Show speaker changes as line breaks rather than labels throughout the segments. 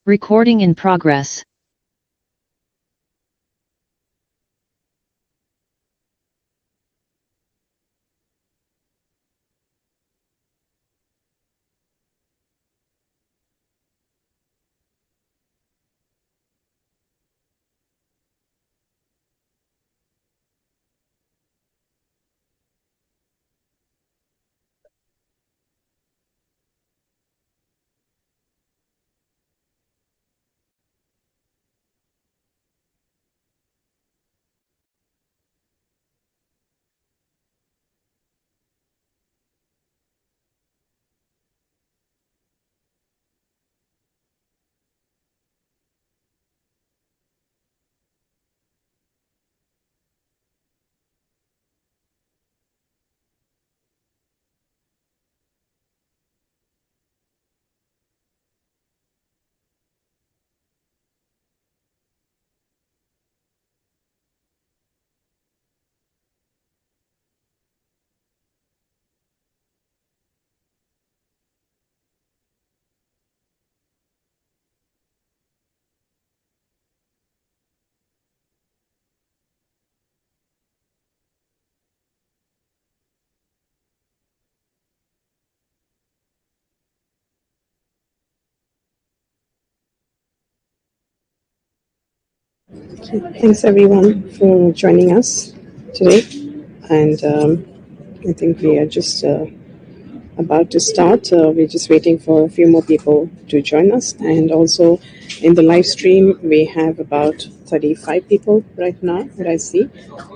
Recording in progress.
Thanks everyone for joining us today, and I think we are just about to start. We're just waiting for a few more people to join us, and also in the live stream we have about 35 people right now that I see.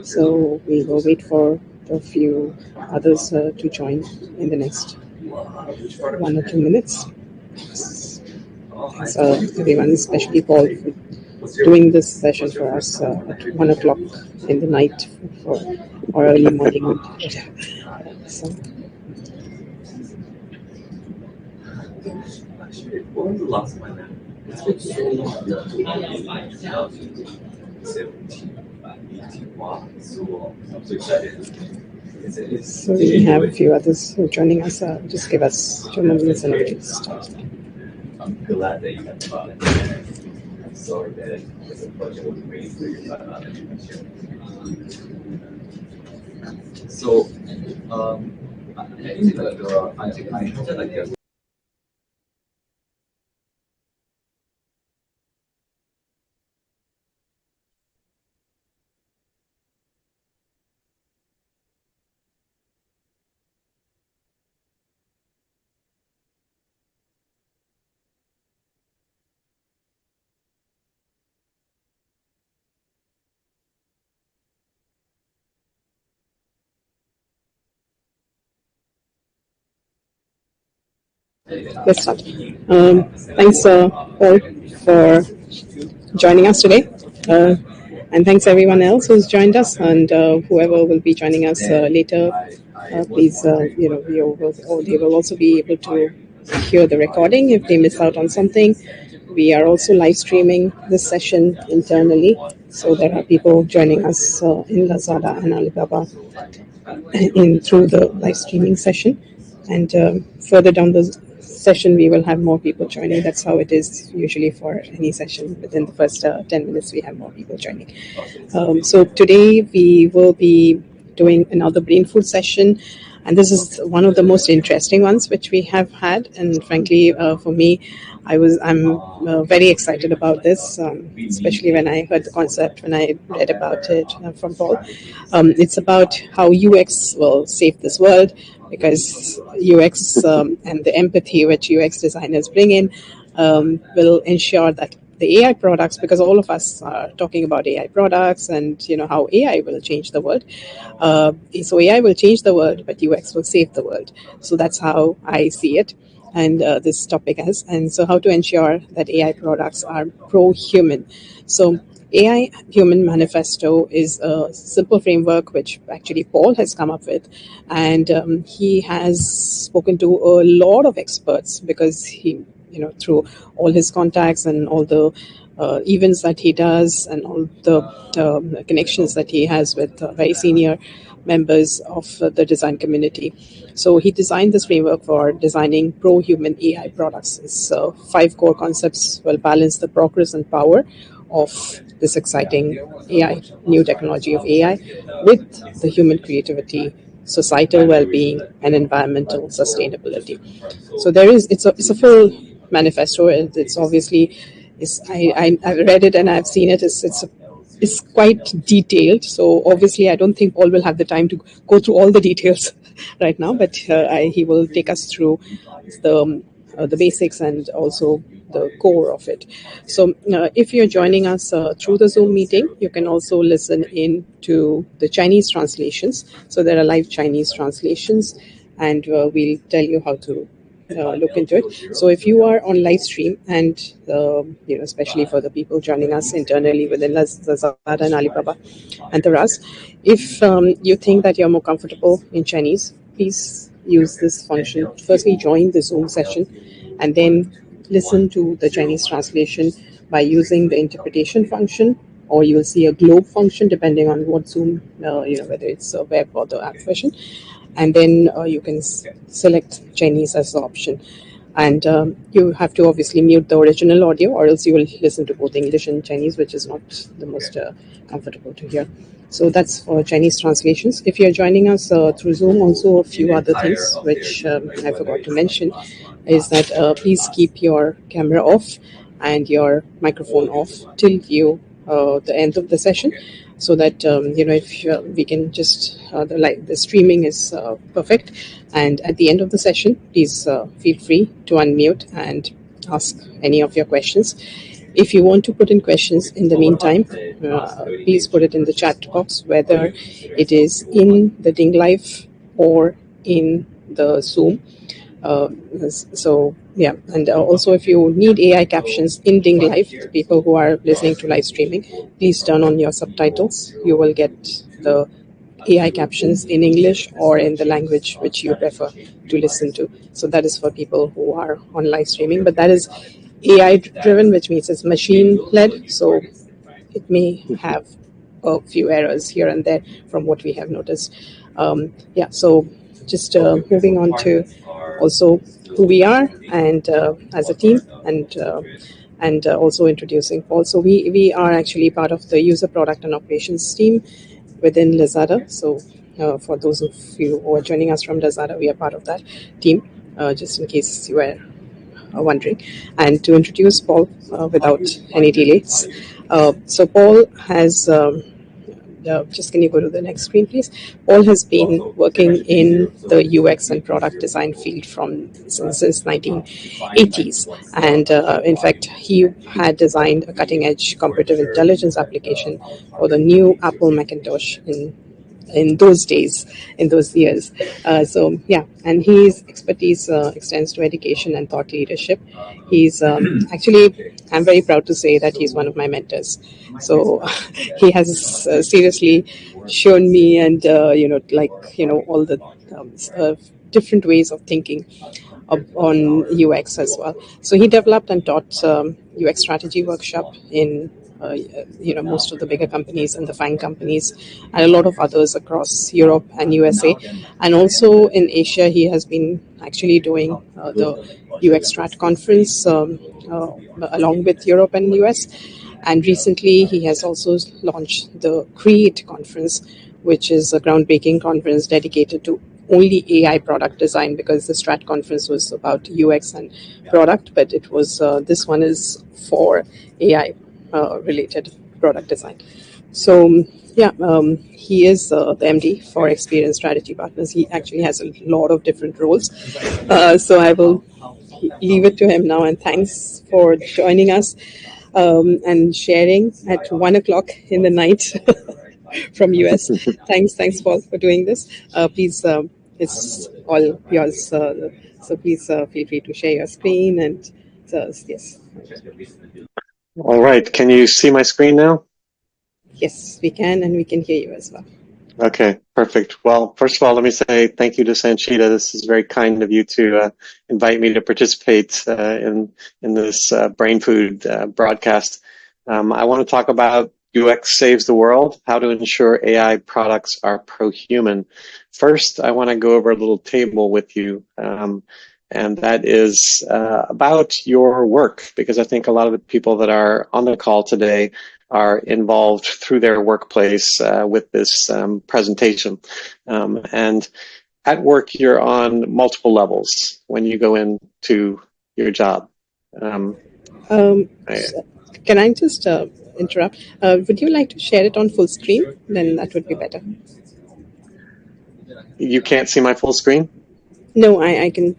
So we will wait for a few others to join in the next 1 or 2 minutes. Thanks everyone, especially Paul, for doing this session for us at 1 o'clock in the night for or early morning. So, so we have a few others who are joining us. Just give us 2 minutes and we'll start.
I'm glad that you have thought of it. I'm sorry that it's a pleasure to be for you. So, I think that there are, I think that there's
Let's start. Thanks, Paul, for joining us today. And thanks everyone else who's joined us, and whoever will be joining us later. Please, they will also be able to hear the recording if they miss out on something. We are also live streaming this session internally, so there are people joining us in Lazada and Alibaba through the live streaming session. And further down the session, we will have more people joining. That's how it is usually for any session. Within the first 10 minutes, we have more people joining. So today we will be doing another brain food session. And this is one of the most interesting ones which we have had. And frankly, for me, I'm very excited about this, especially when I heard the concept, when I read about it from Paul. It's about how UX will save this world, because UX and the empathy which UX designers bring in will ensure that the AI products, because all of us are talking about AI products and how AI will change the world. So AI will change the world, but UX will save the world. So that's how I see it, and this topic as. And so how to ensure that AI products are pro-human. So AI Human Manifesto is a simple framework which actually Paul has come up with, and he has spoken to a lot of experts, because he through all his contacts and all the events that he does and all the connections that he has with very senior members of the design community. So he designed this framework for designing pro-human AI products. Its 5 core concepts will balance the progress and power of this exciting AI, new technology of AI, with the human creativity, societal well-being, and environmental sustainability. So it's a full manifesto. It's obviously, I've read it and I've seen it. It's quite detailed. So obviously, I don't think Paul will have the time to go through all the details right now, but he will take us through the basics and also the core of it. So if you're joining us through the Zoom meeting, you can also listen in to the Chinese translations. So there are live Chinese translations, and we'll tell you how to look into it. So if you are on live stream, and especially for the people joining us internally within Lazada and Alibaba and Taraz, if you think that you're more comfortable in Chinese, please use this function. Firstly, join the Zoom session, and then listen to the Chinese translation by using the interpretation function, or you'll see a globe function depending on what Zoom, whether it's a web or the app version, and then you can select Chinese as the option. And you have to obviously mute the original audio, or else you will listen to both English and Chinese, which is not the most comfortable to hear. So that's for Chinese translations. If you're joining us through Zoom, also a few other things which I forgot to mention is that please keep your camera off and your microphone off till the end of the session, so that if we can just the streaming is perfect, and at the end of the session, please feel free to unmute and ask any of your questions. If you want to put in questions in the meantime, please put it in the chat box, whether it is in the Ding Live or in the Zoom. uh, so yeah, and also if you need AI captions in Ding Live, the people who are listening to live streaming, please turn on your subtitles. You will get the AI captions in English or in the language which you prefer to listen to. So that is for people who are on live streaming, but that is AI driven, which means it's machine led. So it may have a few errors here and there from what we have noticed. Yeah, so just moving on to also who we are and as a team, and also introducing Paul. So we are actually part of the user product and operations team within Lazada. So for those of you who are joining us from Lazada, we are part of that team, just in case you were wondering. And to introduce Paul without any delays. So Paul has, just can you go to the next screen, please? Paul has been working in the UX and product design field since 1980s. And in fact, he had designed a cutting-edge competitive intelligence application for the new Apple Macintosh in those days, in those years. So yeah, and his expertise extends to education and thought leadership. He's actually, I'm very proud to say that he's one of my mentors. So he has seriously shown me, and all the different ways of thinking on UX as well. So he developed and taught UX strategy workshop in most of the bigger companies and the FANG companies, and a lot of others across Europe and USA, and also in Asia. He has been actually doing the UX Strat conference along with Europe and US. And recently, he has also launched the Create conference, which is a groundbreaking conference dedicated to only AI product design, because the Strat conference was about UX and product, but it was this one is for AI related product design. So yeah, he is the MD for Experience Strategy Partners. He actually has a lot of different roles. So I will leave it to him now. And thanks for joining us and sharing at 1 o'clock in the night from US. Thanks, Paul, for doing this. Please, it's all yours. So please feel free to share your screen and yes.
All right. Can you see my screen now?
Yes, we can, and we can hear you as well.
Okay, perfect. Well, first of all, let me say thank you to Sanchita. This is very kind of you to invite me to participate in this brain food broadcast. I want to talk about UX saves the world, how to ensure AI products are pro-human. First, I want to go over a little table with you, and that is about your work, because I think a lot of the people that are on the call today are involved through their workplace with this presentation. And at work, you're on multiple levels when you go into your job.
So can I just interrupt? Would you like to share it on full screen? Then that would be better.
You can't see my full screen?
No, I can.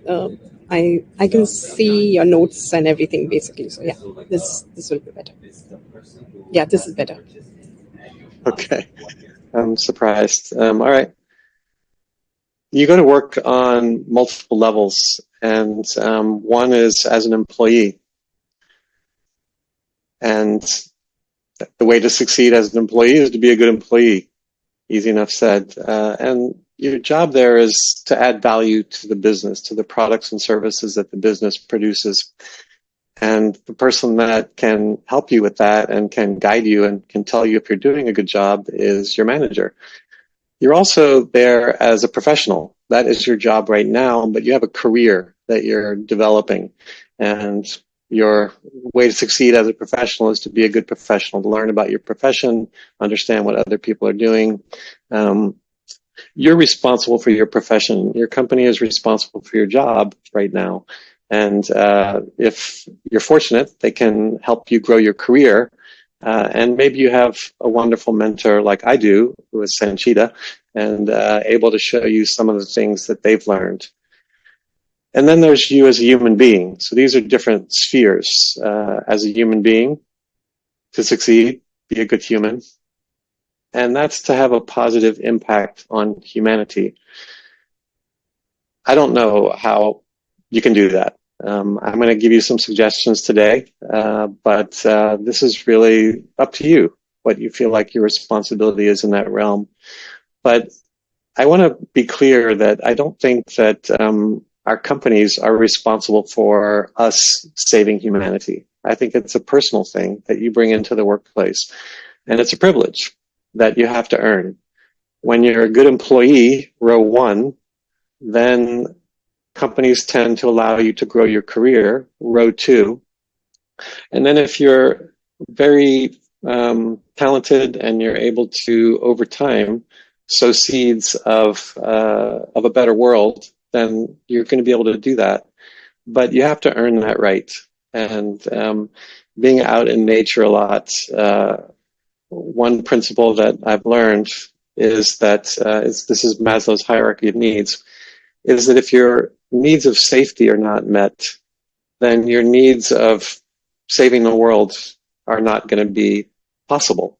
I can see your notes and everything basically. So yeah, this will be better. Yeah, this is better.
Okay, I'm surprised. All right. You go to work on multiple levels, and one is as an employee. And the way to succeed as an employee is to be a good employee. Easy enough said. And your job there is to add value to the business, to the products and services that the business produces. And the person that can help you with that and can guide you and can tell you if you're doing a good job is your manager. You're also there as a professional. That is your job right now, but you have a career that you're developing. And your way to succeed as a professional is to be a good professional, to learn about your profession, understand what other people are doing. You're responsible for your profession. Your company is responsible for your job right now. And if you're fortunate, they can help you grow your career. And maybe you have a wonderful mentor like I do, who is Sanchita, and able to show you some of the things that they've learned. And then there's you as a human being. So these are different spheres. As a human being, to succeed, be a good human. And that's to have a positive impact on humanity. I don't know how you can do that. I'm going to give you some suggestions today, but this is really up to you, what you feel like your responsibility is in that realm. But I want to be clear that I don't think that our companies are responsible for us saving humanity. I think it's a personal thing that you bring into the workplace, and it's a privilege that you have to earn. When you're a good employee, row one, then companies tend to allow you to grow your career, row two. And then if you're very talented and you're able to, over time, sow seeds of a better world, then you're going to be able to do that. But you have to earn that right. And being out in nature a lot, one principle that I've learned is that this is Maslow's hierarchy of needs, is that if your needs of safety are not met, then your needs of saving the world are not going to be possible.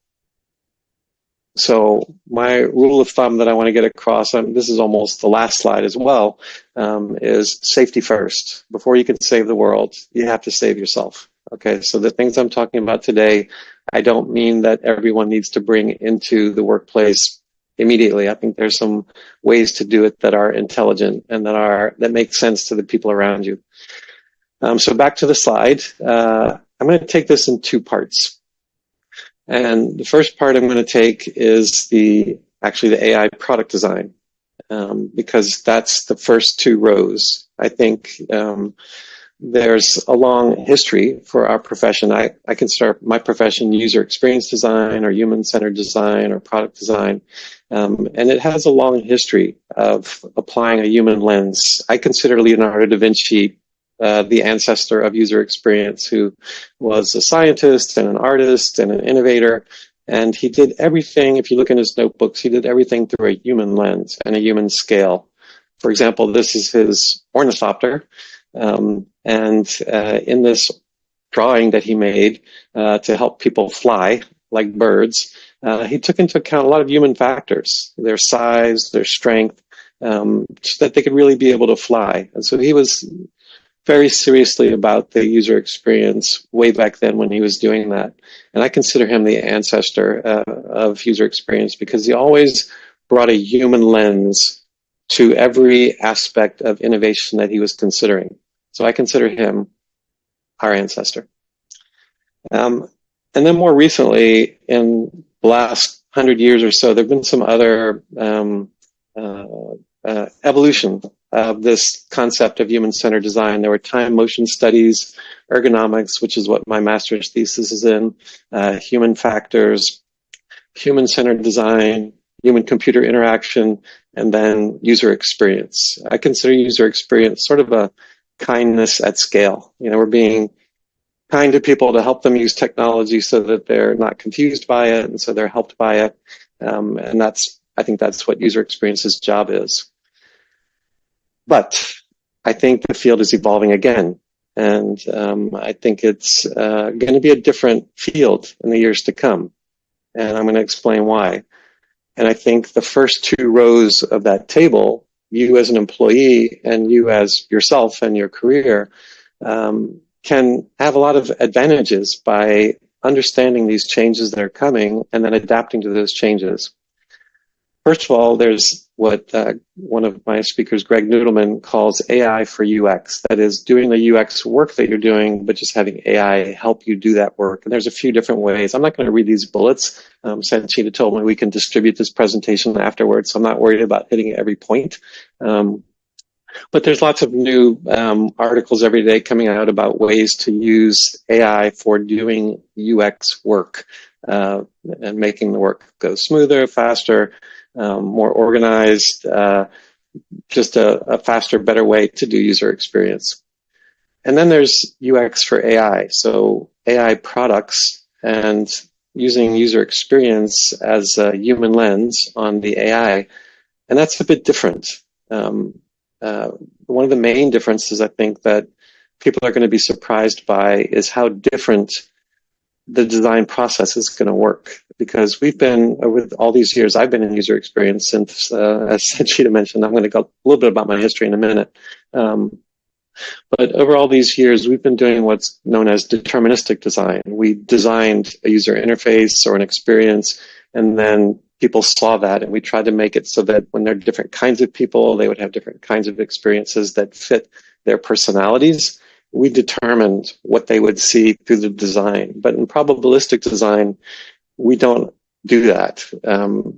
So my rule of thumb that I want to get across, this is almost the last slide as well, is safety first. Before you can save the world, you have to save yourself. Okay, so the things I'm talking about today, I don't mean that everyone needs to bring into the workplace immediately. I think there's some ways to do it that are intelligent and that make sense to the people around you. So back to the slide. I'm going to take this in two parts. And the first part I'm going to take is actually the AI product design, because that's the first two rows. I think there's a long history for our profession. I consider my profession user experience design or human-centered design or product design. And it has a long history of applying a human lens. I consider Leonardo da Vinci the ancestor of user experience, who was a scientist and an artist and an innovator. And he did everything, if you look in his notebooks, he did everything through a human lens and a human scale. For example, this is his ornithopter. And in this drawing that he made to help people fly like birds, he took into account a lot of human factors, their size, their strength, so that they could really be able to fly. And so he was very seriously about the user experience way back then when he was doing that. And I consider him the ancestor of user experience, because he always brought a human lens to every aspect of innovation that he was considering. So I consider him our ancestor. And then more recently, in the last 100 years or so, there have been some other evolution of this concept of human-centered design. There were time motion studies, ergonomics, which is what my master's thesis is in, human factors, human-centered design, human-computer interaction, and then user experience. I consider user experience sort of a kindness at scale. We're being kind to people to help them use technology so that they're not confused by it, and so they're helped by it. And I think that's what user experience's job is. But I think the field is evolving again. And I think it's going to be a different field in the years to come. And I'm going to explain why. And I think the first two rows of that table, you as an employee and you as yourself and your career, can have a lot of advantages by understanding these changes that are coming and then adapting to those changes. First of all, there's what one of my speakers, Greg Noodleman, calls AI for UX. That is doing the UX work that you're doing, but just having AI help you do that work. And there's a few different ways. I'm not going to read these bullets. Sanchita told me we can distribute this presentation afterwards, so I'm not worried about hitting every point. But there's lots of new articles every day coming out about ways to use AI for doing UX work and making the work go smoother, faster, more organized, just a faster, better way to do user experience. And then there's UX for AI, so AI products and using user experience as a human lens on the AI, and that's a bit different. One of the main differences I think that people are going to be surprised by is how different the design process is going to work. Because we've been, with all these years, I've been in user experience since, as Sanchita mentioned, I'm going to go a little bit about my history in a minute. But over all these years, we've been doing what's known as deterministic design. We designed a user interface or an experience, and then people saw that, and we tried to make it so that when there are different kinds of people, they would have different kinds of experiences that fit their personalities. We determined what they would see through the design. But in probabilistic design, we don't do that.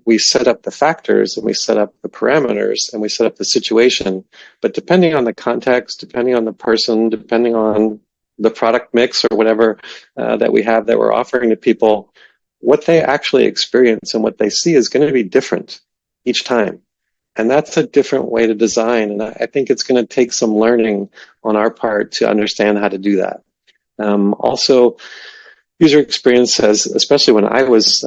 We set up the factors and we set up the parameters and we set up the situation. But depending on the context, depending on the person, depending on the product mix or whatever that we have that we're offering to people, what they actually experience and what they see is going to be different each time. And that's a different way to design. And I think it's going to take some learning on our part to understand how to do that. Also, user experience has, especially when I was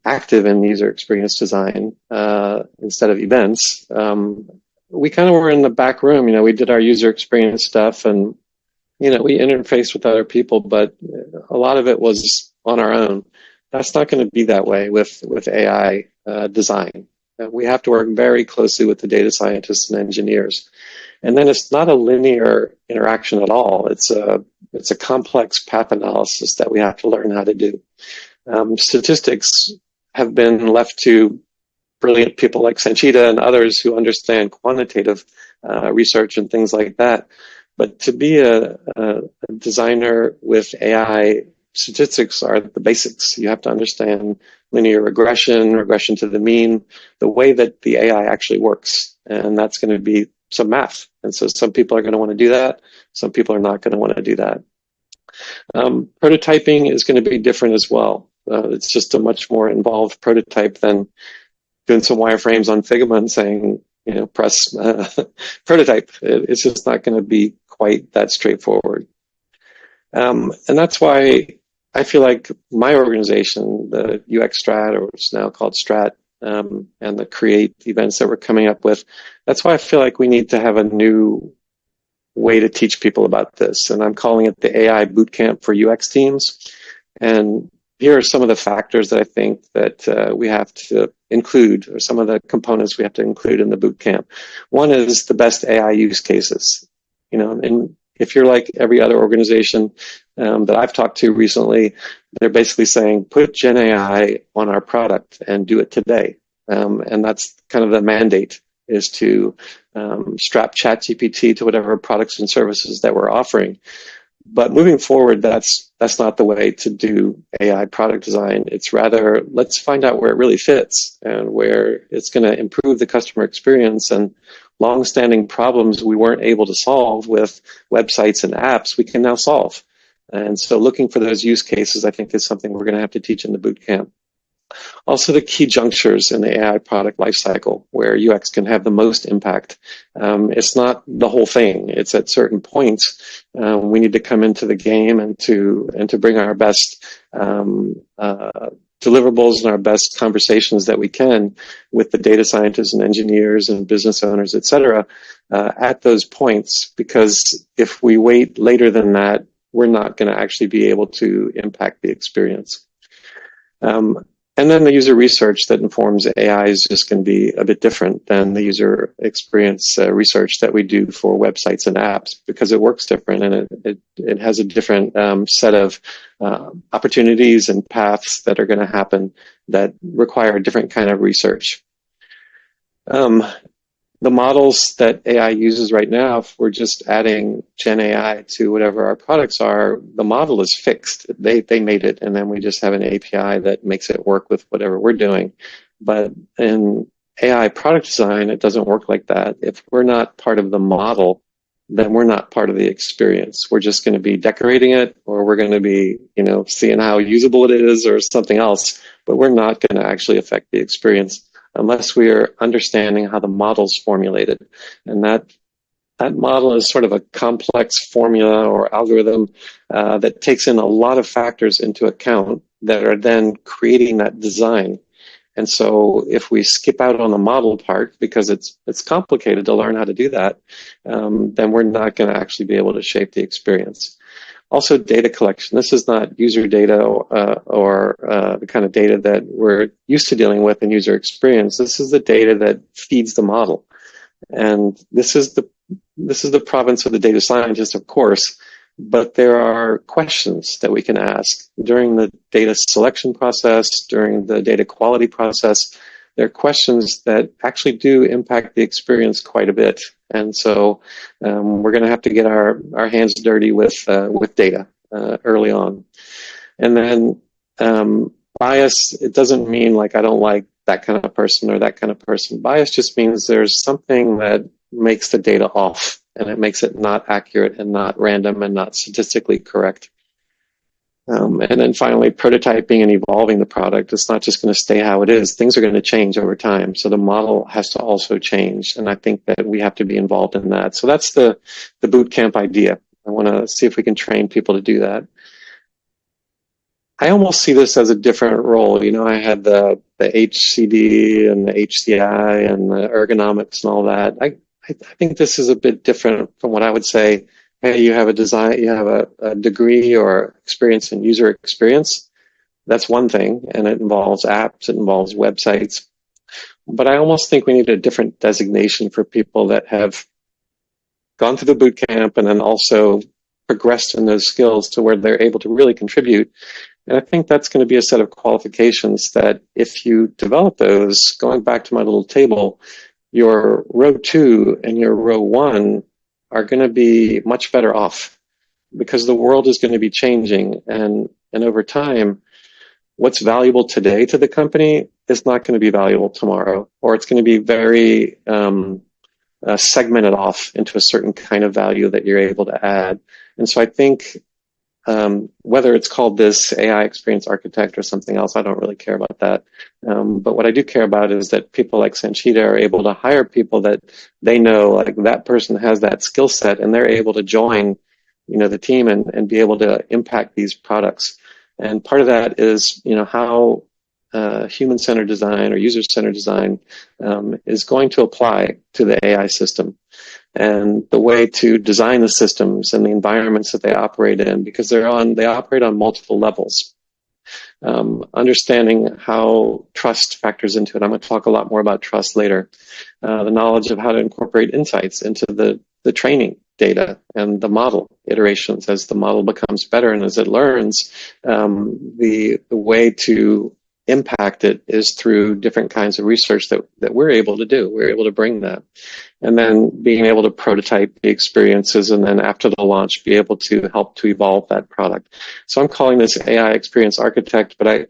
active in user experience design instead of events, we kind of were in the back room. We did our user experience stuff and, we interfaced with other people, but a lot of it was on our own. That's not going to be that way with AI design. We have to work very closely with the data scientists and engineers. And then it's not a linear interaction at all. It's a complex path analysis that we have to learn how to do. Statistics have been left to brilliant people like Sanchita and others who understand quantitative research and things like that. But to be a designer with AI, statistics are the basics. You have to understand linear regression to the mean, the way that the AI actually works. And that's going to be some math. And so some people are going to want to do that. Some people are not going to want to do that. Prototyping is going to be different as well. It's just a much more involved prototype than doing some wireframes on Figma and saying, press prototype. It's just not going to be quite that straightforward. And that's why I feel like my organization, the UX Strat, or it's now called Strat, and the Create events that we're coming up with, that's why I feel like we need to have a new way to teach people about this. And I'm calling it the AI Bootcamp for UX teams. And here are some of the factors that I think that we have to include, or some of the components we have to include in the bootcamp. One is the best AI use cases. And if you're like every other organization that I've talked to recently, they're basically saying, put Gen AI on our product and do it today. And that's kind of the mandate, is to strap ChatGPT to whatever products and services that we're offering. But moving forward, that's not the way to do AI product design. It's rather, let's find out where it really fits and where it's going to improve the customer experience, and long-standing problems we weren't able to solve with websites and apps, we can now solve. And so looking for those use cases, I think, is something we're going to have to teach in the boot camp. Also, the key junctures in the AI product lifecycle where UX can have the most impact. It's not the whole thing. It's at certain points we need to come into the game and to bring our best deliverables and our best conversations that we can with the data scientists and engineers and business owners, et cetera, at those points. Because if we wait later than that, we're not going to actually be able to impact the experience. And then the user research that informs AI is just going to be a bit different than the user experience research that we do for websites and apps, because it works different, and it has a different set of opportunities and paths that are going to happen that require a different kind of research. The models that AI uses right now, if we're just adding Gen AI to whatever our products are, the model is fixed. They made it, and then we just have an API that makes it work with whatever we're doing. But in AI product design, it doesn't work like that. If we're not part of the model, then we're not part of the experience. We're just going to be decorating it, or we're going to be, seeing how usable it is or something else, but we're not going to actually affect the experience unless we are understanding how the model's formulated. And that model is sort of a complex formula or algorithm that takes in a lot of factors into account that are then creating that design. And so if we skip out on the model part because it's complicated to learn how to do that, then we're not going to actually be able to shape the experience. Also, data collection. This is not user data or the kind of data that we're used to dealing with in user experience. This is the data that feeds the model. And this is the province of the data scientist, of course, but there are questions that we can ask during the data selection process, during the data quality process. There are questions that actually do impact the experience quite a bit. And so we're going to have to get our hands dirty with data early on. And then bias, it doesn't mean like I don't like that kind of person or that kind of person. Bias just means there's something that makes the data off, and it makes it not accurate and not random and not statistically correct. And then finally, prototyping and evolving the product. It's not just going to stay how it is. Things are going to change over time. So the model has to also change. And I think that we have to be involved in that. So that's the boot camp idea. I want to see if we can train people to do that. I almost see this as a different role. I had the HCD and the HCI and the ergonomics and all that. I think this is a bit different from what I would say. Hey, you have a degree or experience in user experience. That's one thing, and it involves apps, it involves websites. But I almost think we need a different designation for people that have gone through the boot camp and then also progressed in those skills to where they're able to really contribute. And I think that's going to be a set of qualifications that if you develop those, going back to my little table, your row 2 and your row 1 are going to be much better off, because the world is going to be changing, and over time, what's valuable today to the company is not going to be valuable tomorrow, or it's going to be very segmented off into a certain kind of value that you're able to add. And so I think whether it's called this AI experience architect or something else, I don't really care about that. But what I do care about is that people like Sanchita are able to hire people that they know, like, that person has that skill set, and they're able to join, the team and be able to impact these products. And part of that is, how human-centered design or user-centered design is going to apply to the AI system, and the way to design the systems and the environments that they operate in, because they operate on multiple levels. Understanding how trust factors into it. I'm going to talk a lot more about trust later. The knowledge of how to incorporate insights into the training data and the model iterations as the model becomes better and as it learns, the way to impact it is through different kinds of research that we're able to do. We're able to bring that. And then being able to prototype the experiences, and then after the launch, be able to help to evolve that product. So I'm calling this AI Experience Architect, but I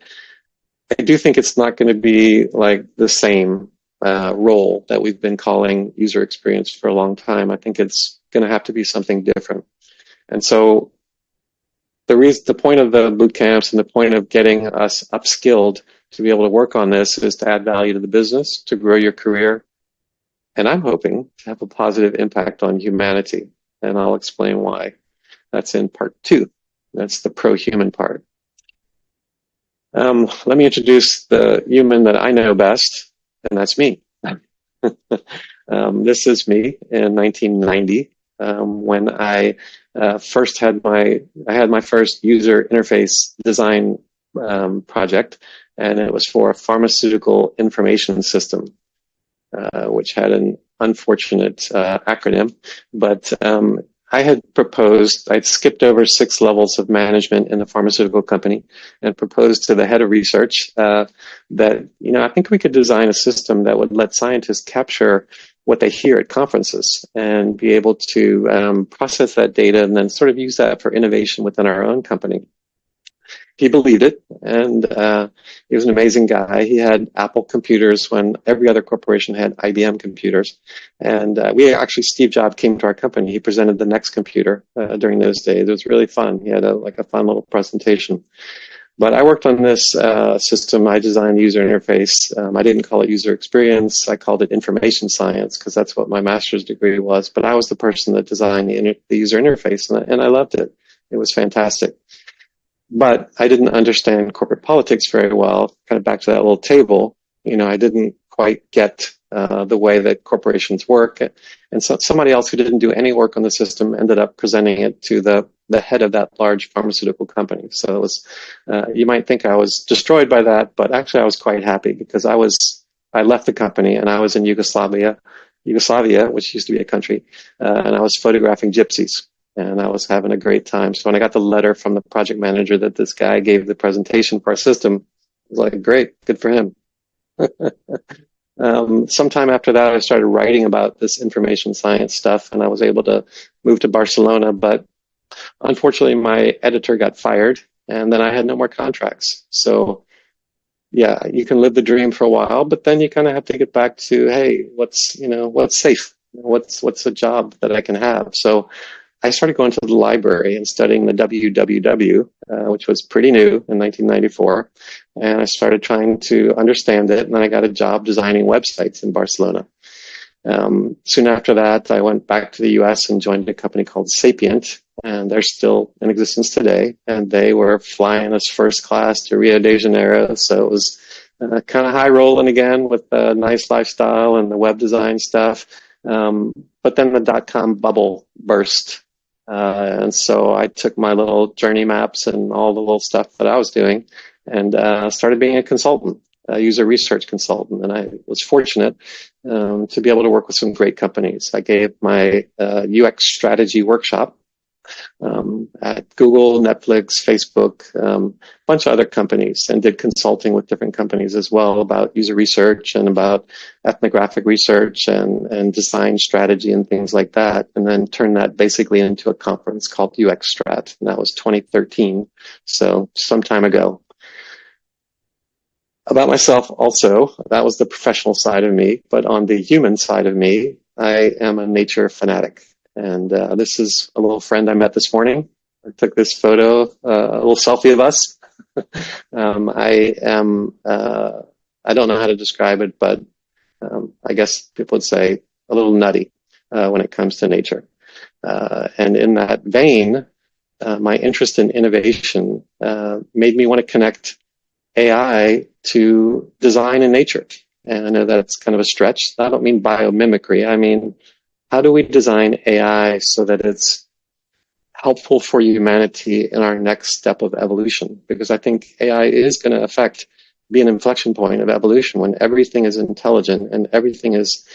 do think it's not going to be like the same role that we've been calling user experience for a long time. I think it's going to have to be something different. And so the point of the boot camps and the point of getting us upskilled to be able to work on this is to add value to the business, to grow your career, and I'm hoping to have a positive impact on humanity. And I'll explain why. That's in part 2. That's the pro-human part. Let me introduce the human that I know best, and that's me. This is me in 1990, when I first had my first user interface design project, and it was for a pharmaceutical information system, which had an unfortunate acronym, but I had proposed, I'd skipped over 6 levels of management in the pharmaceutical company and proposed to the head of research that, I think we could design a system that would let scientists capture what they hear at conferences and be able to process that data and then sort of use that for innovation within our own company. He believed it, and he was an amazing guy. He had Apple computers when every other corporation had IBM computers. And Steve Jobs came to our company. He presented the next computer during those days. It was really fun. He had a fun little presentation. But I worked on this system. I designed the user interface. I didn't call it user experience. I called it information science because that's what my master's degree was. But I was the person that designed the user interface, and I loved it. It was fantastic. But I didn't understand corporate politics very well. Kind of back to that little table, I didn't quite get the way that corporations work. And so somebody else who didn't do any work on the system ended up presenting it to the head of that large pharmaceutical company. So it was, you might think I was destroyed by that, but actually I was quite happy because I left the company and I was in Yugoslavia, which used to be a country, and I was photographing gypsies. And I was having a great time. So when I got the letter from the project manager that this guy gave the presentation for our system, I was like, great, good for him. Sometime after that, I started writing about this information science stuff, and I was able to move to Barcelona. But unfortunately, my editor got fired, and then I had no more contracts. So yeah, you can live the dream for a while, but then you kind of have to get back to, hey, what's safe? What's a job that I can have? So I started going to the library and studying the WWW, which was pretty new in 1994. And I started trying to understand it. And then I got a job designing websites in Barcelona. Soon after that, I went back to the US and joined a company called Sapient. And they're still in existence today. And they were flying us first class to Rio de Janeiro. So it was kind of high rolling again with a nice lifestyle and the web design stuff. But then the dot-com bubble burst. And so I took my little journey maps and all the little stuff that I was doing and started being a consultant, a user research consultant. And I was fortunate to be able to work with some great companies. I gave my UX strategy workshop at Google, Netflix, Facebook, a bunch of other companies, and did consulting with different companies as well about user research and about ethnographic research and design strategy and things like that, and then turned that basically into a conference called UX Strat, and that was 2013, so some time ago. About myself also, that was the professional side of me, but on the human side of me, I am a nature fanatic. And this is a little friend I met this morning. I took this photo, a little selfie of us. I don't know how to describe it, but I guess people would say a little nutty when it comes to nature. And in that vein, my interest in innovation made me want to connect AI to design and nature. And I know that's kind of a stretch. I don't mean biomimicry. I mean, how do we design AI so that it's helpful for humanity in our next step of evolution? Because I think AI is going to be an inflection point of evolution when everything is intelligent and everything is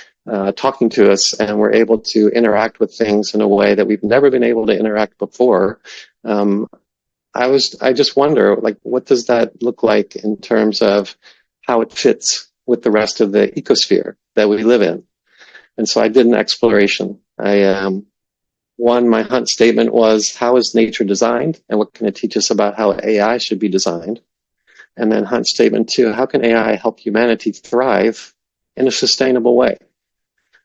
talking to us and we're able to interact with things in a way that we've never been able to interact before. I just wonder, like, what does that look like in terms of how it fits with the rest of the ecosphere that we live in? And so I did an exploration. My hunt statement was, how is nature designed, and what can it teach us about how AI should be designed? And then hunt statement 2, how can AI help humanity thrive in a sustainable way?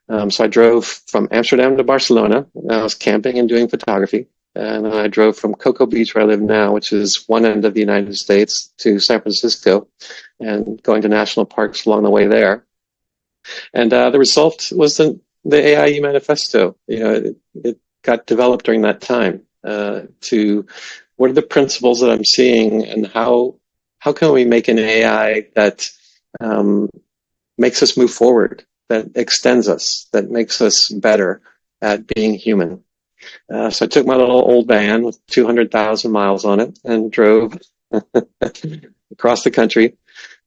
So I drove from Amsterdam to Barcelona. I was camping and doing photography. And then I drove from Cocoa Beach, where I live now, which is one end of the United States, to San Francisco, and going to national parks along the way there. And the result was the AI Manifesto. It got developed during that time to what are the principles that I'm seeing, and how can we make an AI that makes us move forward, that extends us, that makes us better at being human. So I took my little old van with 200,000 miles on it and drove across the country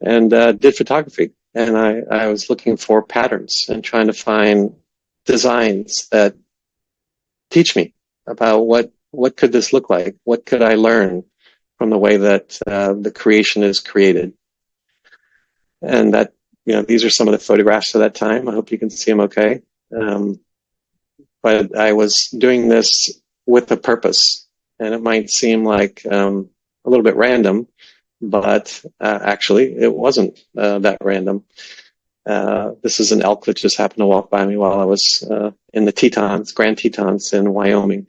and did photography. And I was looking for patterns and trying to find designs that teach me about what could this look like? What could I learn from the way that the creation is created? And that, these are some of the photographs of that time. I hope you can see them okay. But I was doing this with a purpose, and it might seem like a little bit random, but actually it wasn't that random. This is an elk that just happened to walk by me while I was in the Tetons, Grand Tetons in Wyoming,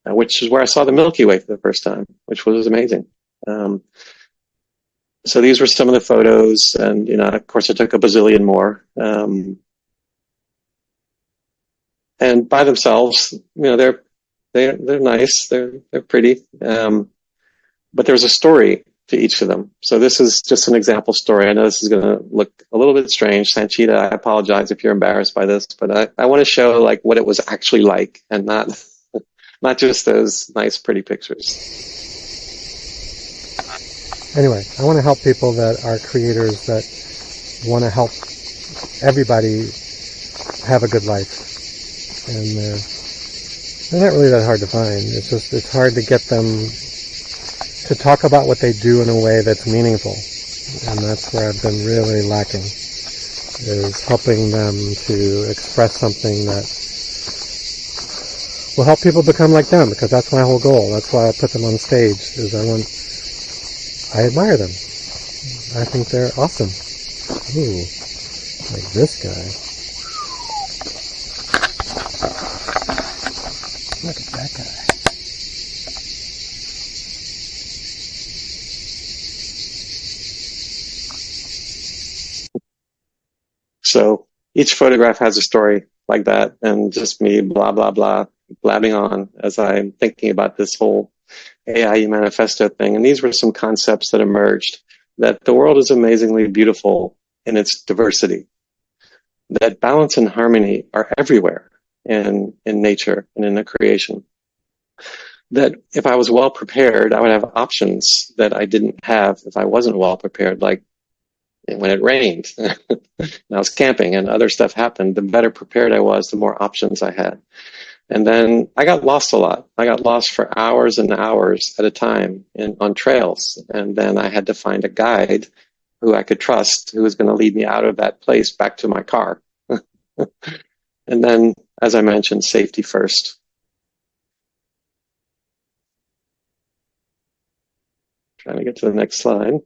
which is where I saw the Milky Way for the first time, which was amazing. So these were some of the photos, and of course, I took a bazillion more. And by themselves, they're nice, they're pretty, but there's a story to each of them. So this is just an example story. I know this is going to look a little bit strange. Sanchita, I apologize if you're embarrassed by this, but I want to show like what it was actually like, and not just those nice, pretty pictures.
Anyway, I want to help people that are creators that want to help everybody have a good life. And they're not really that hard to find. It's hard to get them to talk about what they do in a way that's meaningful. And that's where I've been really lacking, is helping them to express something that will help people become like them, because that's my whole goal. That's why I put them on stage, is I admire them. I think they're awesome. Ooh, like this guy. Look at that guy.
So each photograph has a story like that, and just me blah, blah, blah, blabbing on as I'm thinking about this whole AI Manifesto thing. And these were some concepts that emerged, that the world is amazingly beautiful in its diversity, that balance and harmony are everywhere in nature and in the creation. That if I was well prepared, I would have options that I didn't have if I wasn't well prepared, like when it rained and I was camping and other stuff happened. The better prepared I was, the more options I had. And then I got lost a lot. I got lost for hours and hours at a time on trails. And then I had to find a guide who I could trust, who was going to lead me out of that place back to my car. And then, as I mentioned, safety first. Trying to get to the next slide.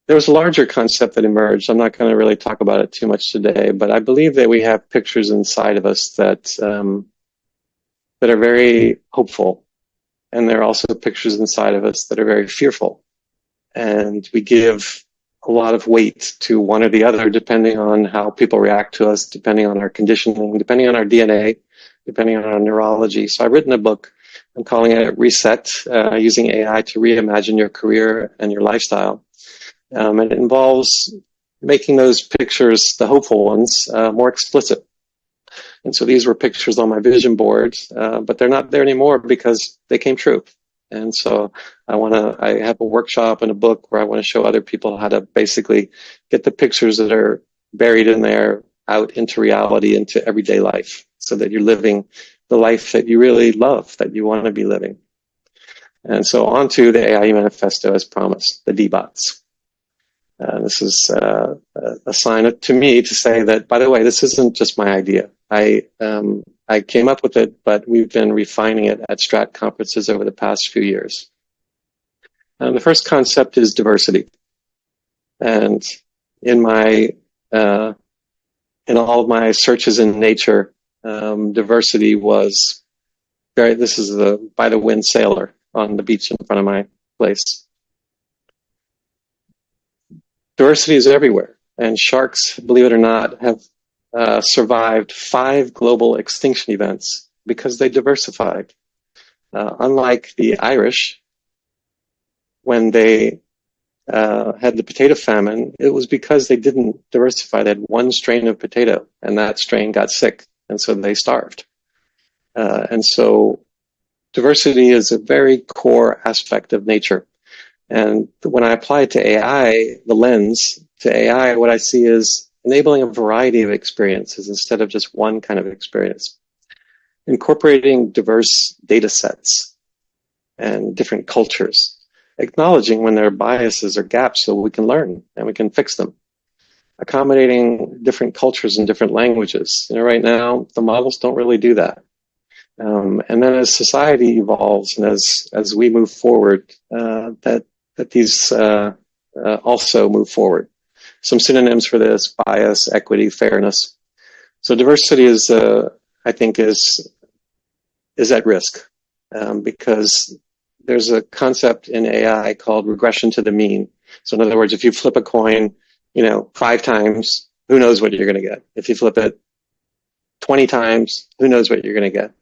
There was a larger concept that emerged. I'm not going to really talk about it too much today, but I believe that we have pictures inside of us that that are very hopeful, and there are also pictures inside of us that are very fearful. And we give a lot of weight to one or the other, depending on how people react to us, depending on our conditioning, depending on our DNA, depending on our neurology. So I've written a book. I'm calling it Reset, using AI to reimagine your career and your lifestyle. And it involves making those pictures, the hopeful ones, more explicit. And so these were pictures on my vision board, but they're not there anymore because they came true. And so I have a workshop and a book where I want to show other people how to basically get the pictures that are buried in there out into reality, into everyday life. so that you're living the life that you really love, that you want to be living. And so on to the AI Manifesto as promised, the DBOTs. This is a sign to me to say that, by the way, this isn't just my idea. I came up with it, but we've been refining it at Strat conferences over the past few years. The first concept is diversity. And in all of my searches in nature, diversity was this is the by the wind sailor on the beach in front of my place. Diversity is everywhere, and sharks, believe it or not, have survived 5 global extinction events because they diversified. Unlike the Irish, when they had the potato famine, it was because they didn't diversify. They had one strain of potato, and that strain got sick, and so they starved. And so diversity is a very core aspect of nature. And when I apply it to AI, the lens to AI, what I see is enabling a variety of experiences instead of just one kind of experience. Incorporating diverse data sets and different cultures. Acknowledging when there are biases or gaps so we can learn and we can fix them. Accommodating different cultures and different languages. Right now, the models don't really do that. And then as society evolves and as we move forward, that these also move forward. Some synonyms for this: bias, equity, fairness. So diversity is, I think, is at risk because there's a concept in AI called regression to the mean. So in other words, if you flip a coin, 5 times, who knows what you're going to get? If you flip it 20 times, who knows what you're going to get?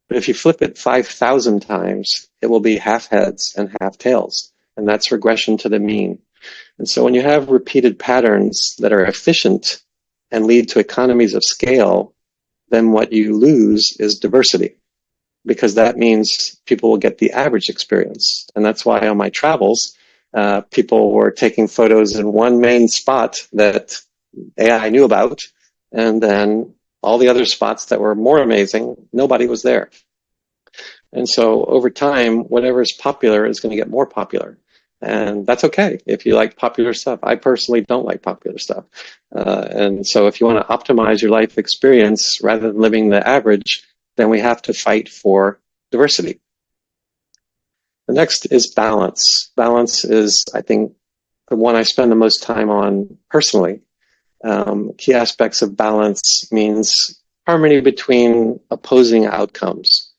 But if you flip it 5,000 times, it will be half heads and half tails. And that's regression to the mean. And so when you have repeated patterns that are efficient and lead to economies of scale, then what you lose is diversity, because that means people will get the average experience. And that's why on my travels, people were taking photos in one main spot that AI knew about, and then all the other spots that were more amazing, nobody was there. And so over time, whatever is popular is going to get more popular. And that's okay if you like popular stuff. I personally don't like popular stuff. And so if you want to optimize your life experience rather than living the average, then we have to fight for diversity. The next is balance. Balance is, I think, the one I spend the most time on personally. Key aspects of balance means harmony between opposing outcomes.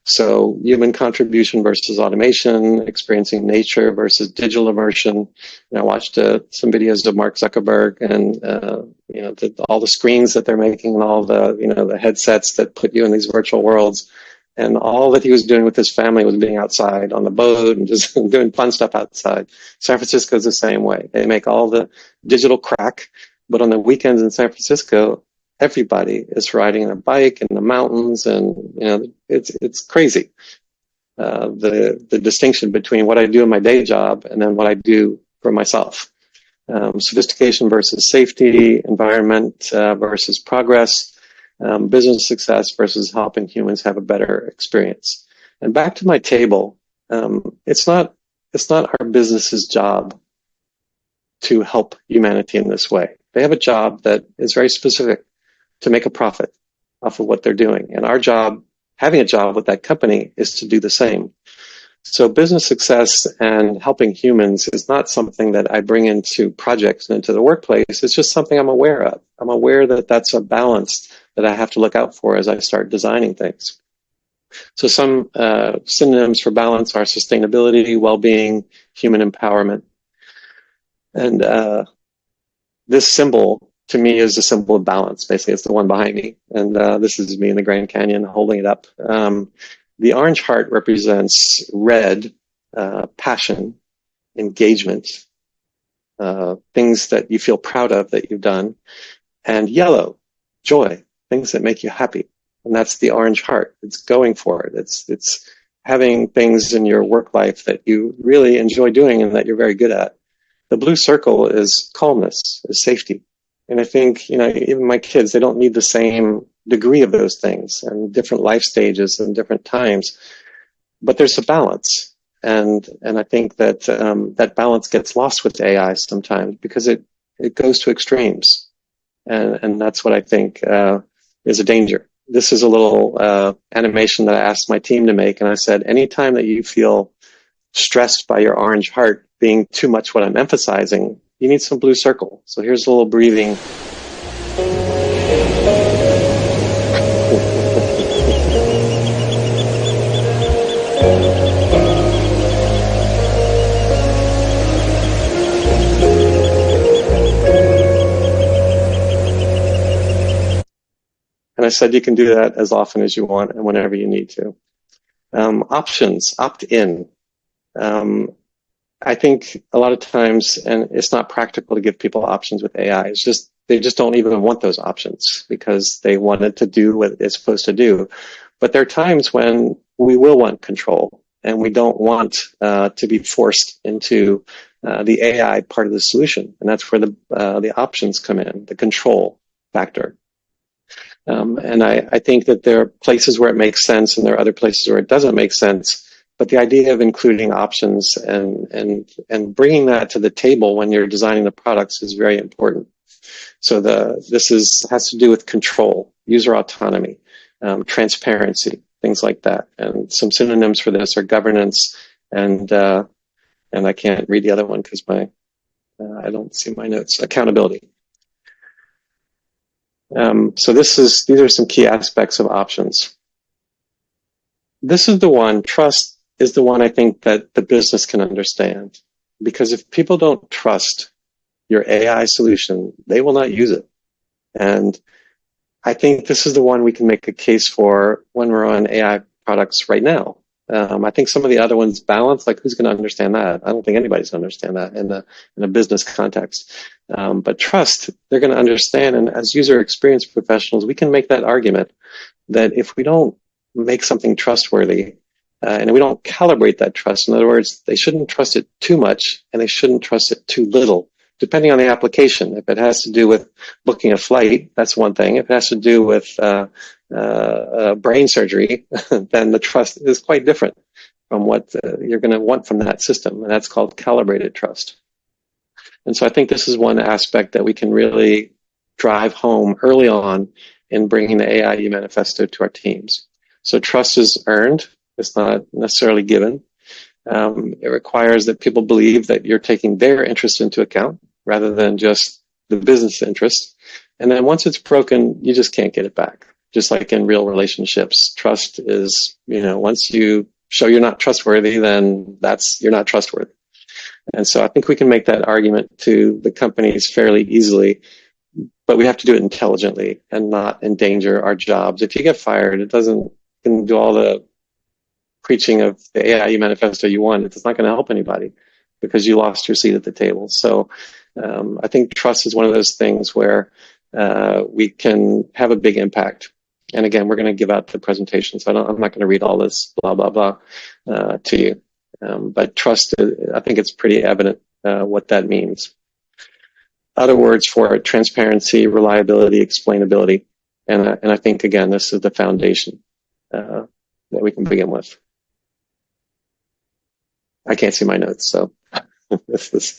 So human contribution versus automation, experiencing nature versus digital immersion. I watched some videos of Mark Zuckerberg and all the screens that they're making and all the the headsets that put you in these virtual worlds. And all that he was doing with his family was being outside on the boat and just doing fun stuff outside. San Francisco is the same way. They make all the digital crack, but on the weekends in San Francisco, everybody is riding a bike in the mountains, and it's crazy. The distinction between what I do in my day job and then what I do for myself. Sophistication versus safety, environment versus progress, business success versus helping humans have a better experience. And back to my table, it's not our business's job to help humanity in this way. They have a job that is very specific, to make a profit off of what they're doing. And our job, having a job with that company, is to do the same. So business success and helping humans is not something that I bring into projects and into the workplace. It's just something I'm aware of. I'm aware that that's a balance that I have to look out for as I start designing things. So some synonyms for balance are sustainability, well-being, human empowerment. And this symbol, to me, is a symbol of balance. Basically, it's the one behind me. And this is me in the Grand Canyon holding it up. The orange heart represents red, passion, engagement, things that you feel proud of that you've done. And yellow, joy, things that make you happy. And that's the orange heart. It's going for it. It's having things in your work life that you really enjoy doing and that you're very good at. The blue circle is calmness, is safety. And I think, even my kids, they don't need the same degree of those things and different life stages and different times. But there's a balance. And I think that that balance gets lost with AI sometimes because it goes to extremes. And that's what I think is a danger. This is a little animation that I asked my team to make. And I said, anytime that you feel stressed by your orange heart being too much what I'm emphasizing, you need some blue circle. So here's a little breathing. And I said you can do that as often as you want and whenever you need to. Options, opt in. I think a lot of times, and it's not practical to give people options with AI. It's just they just don't even want those options because they want it to do what it's supposed to do. But there are times when we will want control, and we don't want to be forced into the AI part of the solution, and that's where the options come in, the control factor. And I think that there are places where it makes sense, and there are other places where it doesn't make sense. But the idea of including options and bringing that to the table when you're designing the products is very important. So this has to do with control, user autonomy, transparency, things like that. And some synonyms for this are governance and I can't read the other one because I don't see my notes. Accountability. So these are some key aspects of options. This is the one, trust is the one I think that the business can understand. Because if people don't trust your AI solution, they will not use it. And I think this is the one we can make a case for when we're on AI products right now. I think some of the other ones balance, like who's going to understand that? I don't think anybody's going to understand that in a business context. But trust, they're going to understand. And as user experience professionals, we can make that argument that if we don't make something trustworthy, and we don't calibrate that trust, in other words, they shouldn't trust it too much and they shouldn't trust it too little, depending on the application. If it has to do with booking a flight, that's one thing. If it has to do with brain surgery, then the trust is quite different from what you're going to want from that system, and that's called calibrated trust. And so I think this is one aspect that we can really drive home early on in bringing the AI Humanifesto to our teams. So trust is earned. It's not necessarily given. It requires that people believe that you're taking their interest into account rather than just the business interest. And then once it's broken, you just can't get it back. Just like in real relationships, trust is, once you show you're not trustworthy, then you're not trustworthy. And so I think we can make that argument to the companies fairly easily, but we have to do it intelligently and not endanger our jobs. If you get fired, you can do all the preaching of the AI Manifesto you want. It's not going to help anybody because you lost your seat at the table. So I think trust is one of those things where we can have a big impact. And again, we're going to give out the presentation, so I'm not going to read all this blah, blah, blah to you. But trust, I think it's pretty evident what that means. Other words for it, transparency, reliability, explainability. And I think, again, this is the foundation that we can begin with. I can't see my notes, so this is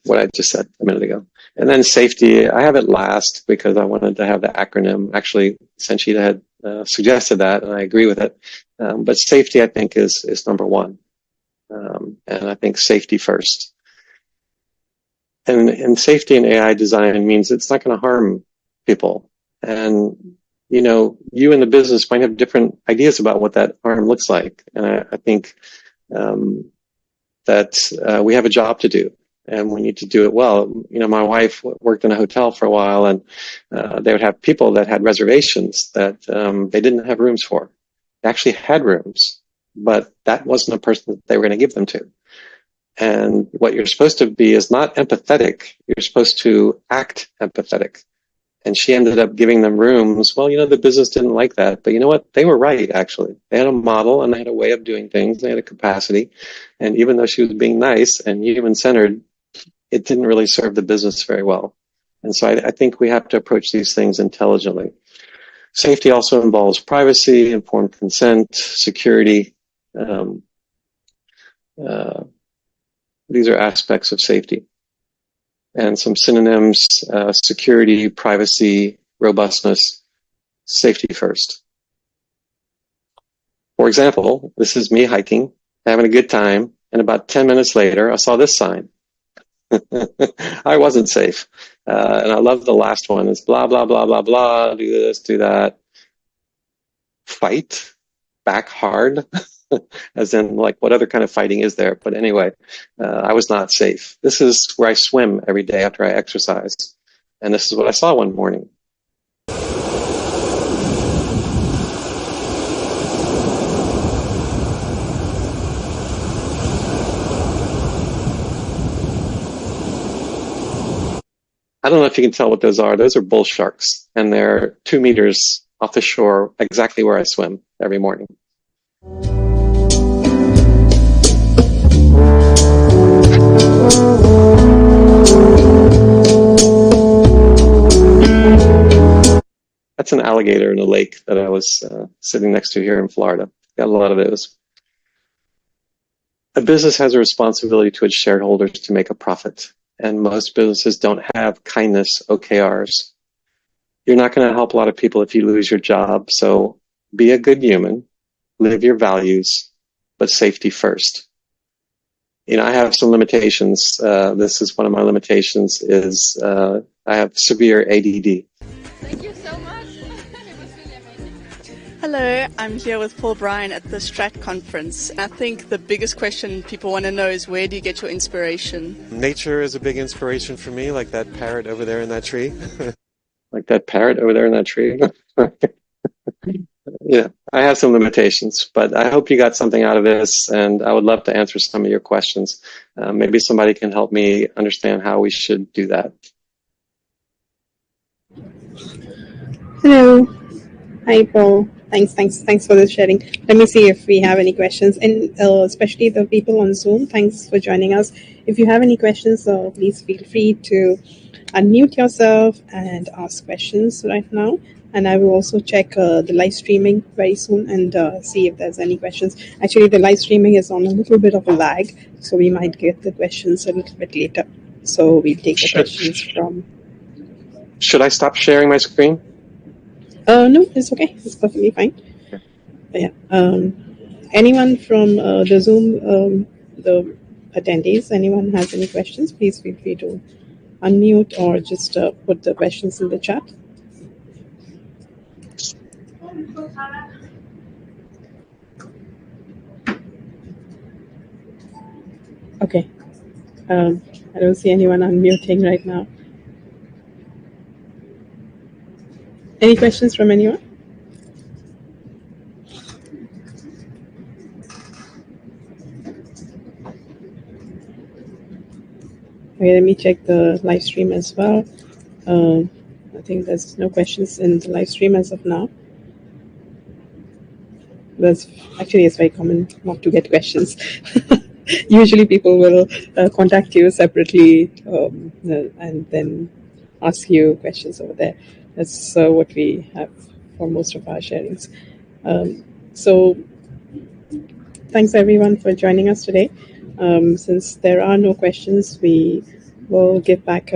what I just said a minute ago. And then safety, I have it last because I wanted to have the acronym. Actually, Sanchita had suggested that, and I agree with it. But safety, I think, is number one. And I think safety first. And safety in AI design means it's not going to harm people. And, you in the business might have different ideas about what that harm looks like. And I think that we have a job to do. And we need to do it well. My wife worked in a hotel for a while, and they would have people that had reservations that they didn't have rooms for. They actually had rooms, but that wasn't a person that they were going to give them to. And what you're supposed to be is not empathetic. You're supposed to act empathetic. And she ended up giving them rooms. Well, the business didn't like that. But you know what? They were right, actually. They had a model and they had a way of doing things. They had a capacity. And even though she was being nice and human-centered, it didn't really serve the business very well. And so I think we have to approach these things intelligently. Safety also involves privacy, informed consent, security. These are aspects of safety. And some synonyms: security, privacy, robustness, safety first. For example, this is me hiking, having a good time, and about 10 minutes later, I saw this sign. I wasn't safe. And I love the last one. It's blah, blah, blah, blah, blah, do this, do that. Fight back hard, as in, like, what other kind of fighting is there? But anyway, I was not safe. This is where I swim every day after I exercise. And this is what I saw one morning. I don't know if you can tell what those are. Those are bull sharks, and they're 2 meters off the shore, exactly where I swim every morning. That's an alligator in a lake that I was sitting next to here in Florida. Got a lot of those. A business has a responsibility to its shareholders to make a profit, and most businesses don't have kindness OKRs. You're not going to help a lot of people if you lose your job, so be a good human, live your values, but safety first. You know, I have some limitations. This is one of my limitations is I have severe ADD.
Thank you so much. It was really amazing. Hello, I'm here with Paul Bryan at the Strat conference. I think the biggest question people want to know is, where do you get your inspiration?
Nature is a big inspiration for me, like that parrot over there in that tree. Like that parrot over there in that tree. Yeah, I have some limitations, but I hope you got something out of this, and I would love to answer some of your questions. Maybe somebody can help me understand how we should do that.
Hello. Hi, Paul. Thanks for the sharing. Let me see if we have any questions, and especially the people on Zoom. Thanks for joining us. If you have any questions, please feel free to unmute yourself and ask questions right now. And I will also check the live streaming very soon and see if there's any questions. Actually, the live streaming is on a little bit of a lag, so we might get the questions a little bit later. So we'll take the questions from.
Should I stop sharing my screen?
No, it's okay. It's perfectly fine. Yeah. Anyone from the Zoom, the attendees, anyone has any questions, please feel free to unmute or just put the questions in the chat. Okay. I don't see anyone unmuting right now. Any questions from anyone? Okay, let me check the live stream as well. I think there's no questions in the live stream as of now. It's very common not to get questions. Usually people will contact you separately and then ask you questions over there. That's what we have for most of our sharings. So thanks everyone for joining us today. Since there are no questions, we will give back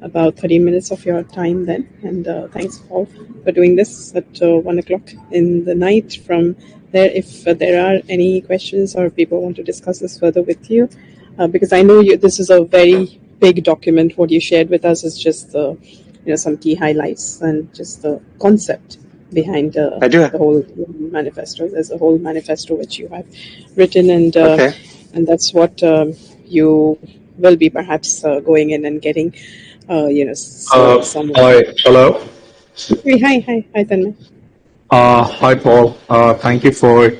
about 30 minutes of your time then. And thanks all for doing this at 1 o'clock in the night. From there, if there are any questions or people want to discuss this further with you, because I know this is a very big document. What you shared with us is just some key highlights and just the concept behind the whole manifesto. There's a whole manifesto which you have written, and and that's what you will be perhaps going in and getting. Some.
Hi, hello.
Hi, Tanmay.
Hi, Paul. Thank you for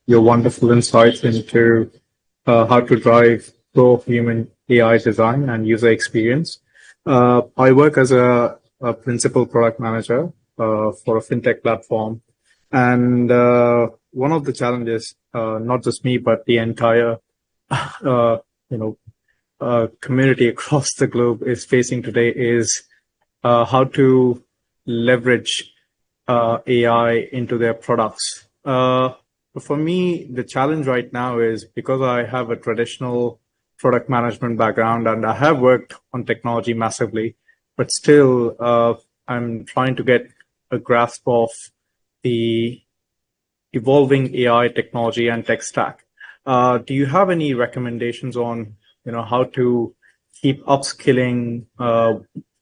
your wonderful insights into how to drive pro-human AI design and user experience. I work as a principal product manager for a fintech platform, and one of the challenges, not just me but the entire, community across the globe is facing today is how to leverage AI into their products. For me, the challenge right now is because I have a traditional product management background and I have worked on technology massively, but still I'm trying to get a grasp of the evolving AI technology and tech stack. Do you have any recommendations on, how to keep upskilling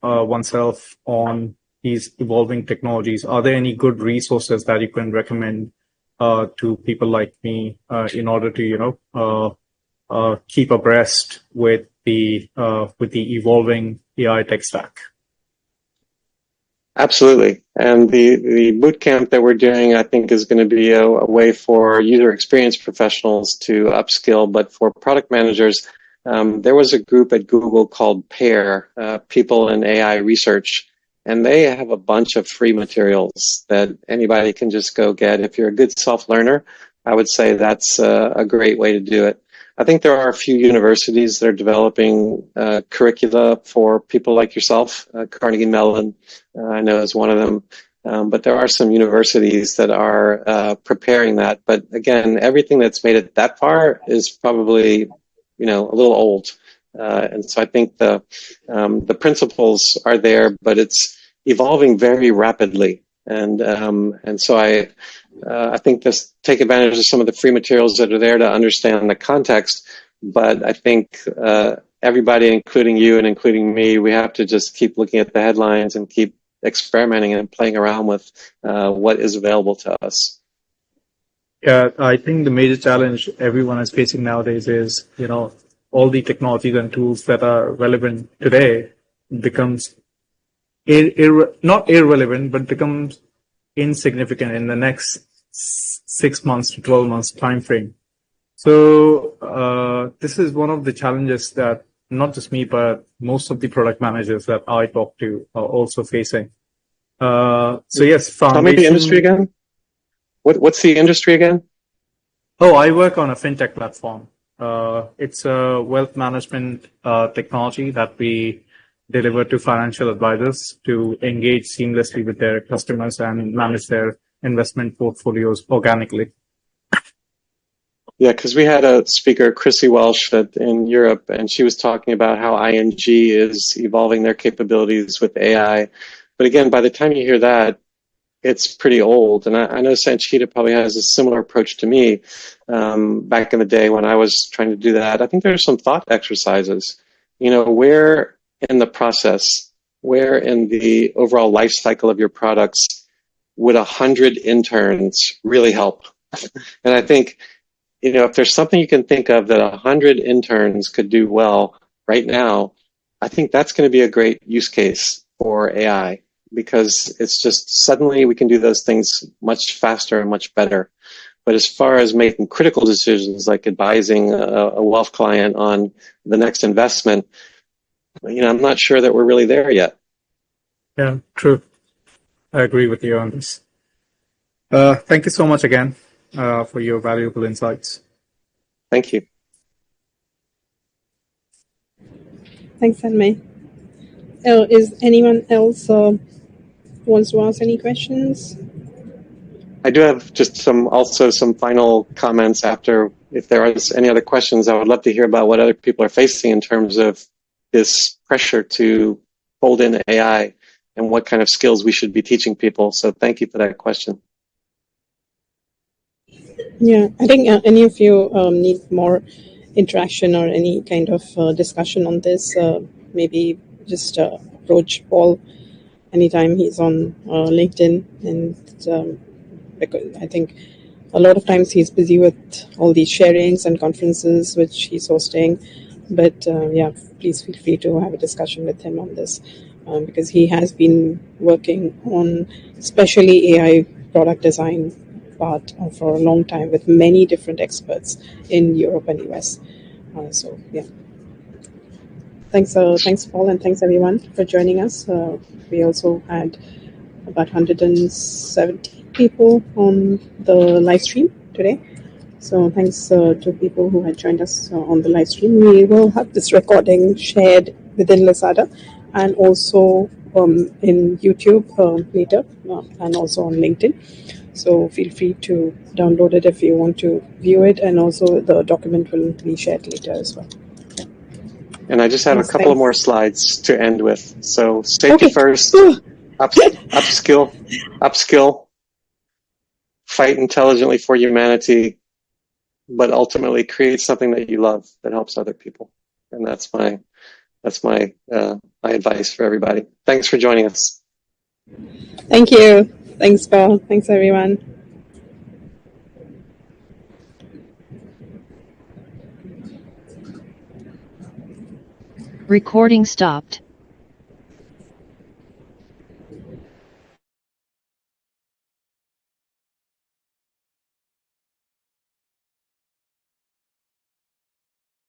oneself on these evolving technologies? Are there any good resources that you can recommend to people like me in order to, keep abreast with the evolving AI tech stack?
Absolutely. And the boot camp that we're doing, I think, is going to be a way for user experience professionals to upskill. But for product managers, there was a group at Google called PAIR, People in AI Research, and they have a bunch of free materials that anybody can just go get. If you're a good self-learner, I would say that's a great way to do it. I think there are a few universities that are developing curricula for people like yourself. Carnegie Mellon, I know, is one of them. But there are some universities that are preparing that. But again, everything that's made it that far is probably, a little old. And so I think the principles are there, but it's evolving very rapidly. And so I think just take advantage of some of the free materials that are there to understand the context. But I think everybody, including you and including me, we have to just keep looking at the headlines and keep experimenting and playing around with what is available to us.
Yeah, I think the major challenge everyone is facing nowadays is, all the technologies and tools that are relevant today becomes not irrelevant, but becomes insignificant in the next 6 months to 12 months time frame. So this is one of the challenges that not just me, but most of the product managers that I talk to are also facing. So yes, foundation.
Tell me the industry again. What's the industry again?
Oh, I work on a fintech platform. It's a wealth management technology that we deliver to financial advisors to engage seamlessly with their customers and manage their investment portfolios organically.
Yeah, because we had a speaker, Chrissy Welsh, in Europe, and she was talking about how ING is evolving their capabilities with AI. But again, by the time you hear that, it's pretty old. And I know Sanchita probably has a similar approach to me back in the day when I was trying to do that. I think there's some thought exercises. Where in the process, where in the overall life cycle of your products would 100 interns really help? And I think, if there's something you can think of that 100 interns could do well right now, I think that's going to be a great use case for AI, because it's just suddenly we can do those things much faster and much better. But as far as making critical decisions like advising a wealth client on the next investment, I'm not sure that we're really there yet.
Yeah, true. I agree with you on this. Thank you so much again for your valuable insights.
Thank you.
Thanks, Anmay. Is anyone else wants to ask any questions?
I do have just some final comments after. If there are any other questions, I would love to hear about what other people are facing in terms of this pressure to fold in AI and what kind of skills we should be teaching people. So thank you for that question.
Yeah, I think any of you need more interaction or any kind of discussion on this, maybe just approach Paul anytime he's on LinkedIn. And because I think a lot of times he's busy with all these sharings and conferences which he's hosting. But yeah, please feel free to have a discussion with him on this, because he has been working on especially AI product design part for a long time with many different experts in Europe and US. So yeah, thanks Paul, and thanks everyone for joining us. We also had about 170 people on the live stream today. So thanks to people who had joined us on the live stream. We will have this recording shared within Lazada and also in YouTube later and also on LinkedIn. So feel free to download it if you want to view it, and also the document will be shared later as well.
And I just have a
Thanks,
couple of more
thanks.
slides to end with. So safety
Okay.
first, upskill, fight intelligently for humanity, but ultimately create something that you love that helps other people. And that's my my advice for everybody. Thanks for joining us.
Thank you. Thanks, Paul. Thanks, everyone.
Recording stopped.